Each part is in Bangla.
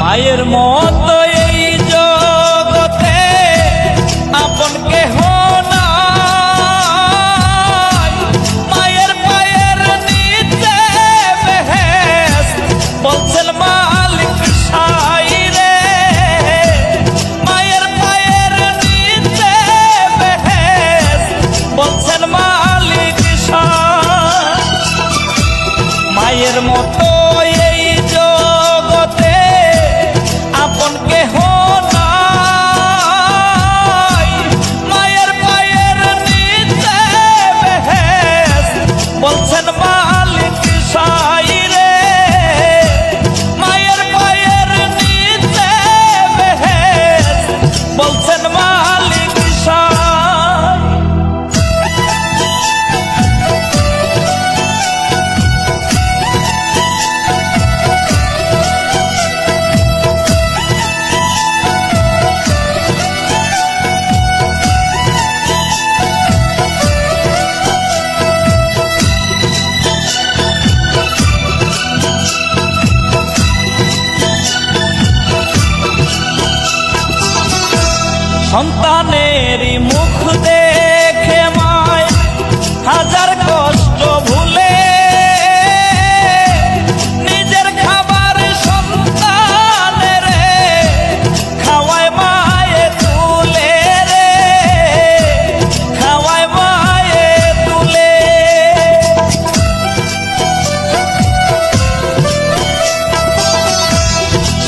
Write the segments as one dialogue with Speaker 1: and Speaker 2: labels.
Speaker 1: মায়ের মতো এই জগতে আপন কেহ নাই। মায়ের পায়ের নিচে বেহেশত বলছেন মালিক সাই রে। মায়ের পায়ের নিচে বেহেশত বলছেন মালিক সাই। মায়ের মতো এই জগতে আপন কেহ নাই। মায়ের পায়ের নিচে বেহেশত বলছেন মালিক সাই রে। মায়ের পায়ের নিচে বেহেশত বলছেন মালিক সাই। সন্তানেরই মুখ দেখে মায় হাজার কষ্ট ভুলে নিজের খাবার সন্তানের খাওয়ায় মায়ে তুলে রে। খাওয়ায় মায়ে তুলে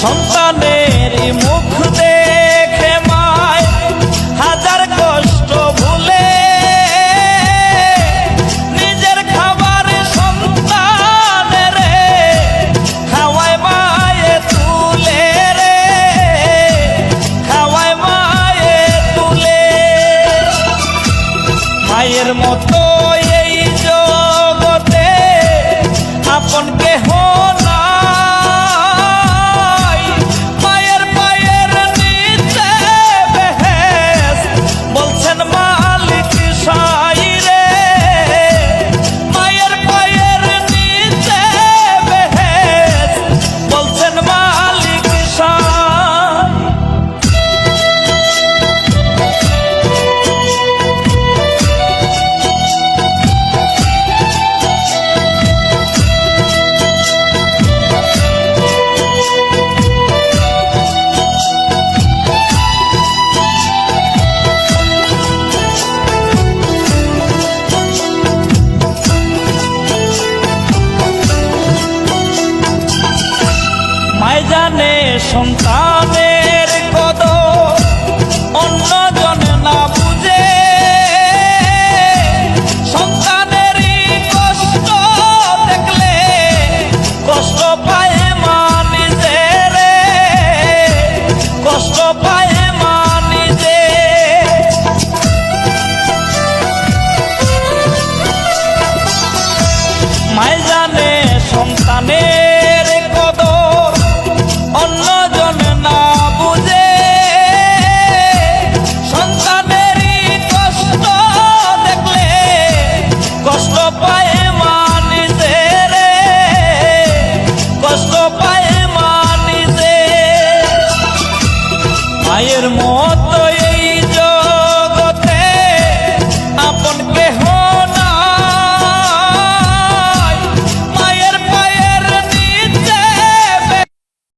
Speaker 1: সন্তানেরই মুখ দেখে মায় হাজার কষ্ট ভুলে নিজের খাবার সন্তানের খাওয়ায় মায়ে তুলে রে। খাওয়ায় মায়ে তুলে। মায়ের মতো এই জগতে আপন কেহ নাই। মায়ের পায়ের নিচে বেহেশত বলছেন মালিক সাই রে। মায়ের পায়ের নিচে বেহেশত বলছেন মালিক সাই। মায় জানে সন্তানের কদর অন্যজন না বুঝে। সন্তানেরই কষ্ট দেখলে কষ্ট পায় মা নিজে রে। কষ্ট পায় মা নিজে। মায় জানে সন্তানের কদর অন্যজন না বুঝে। সন্তানেরই কষ্ট দেখলে কষ্ট পায় মা নিজে রে। কষ্ট পায় মা নিজে। মায়ের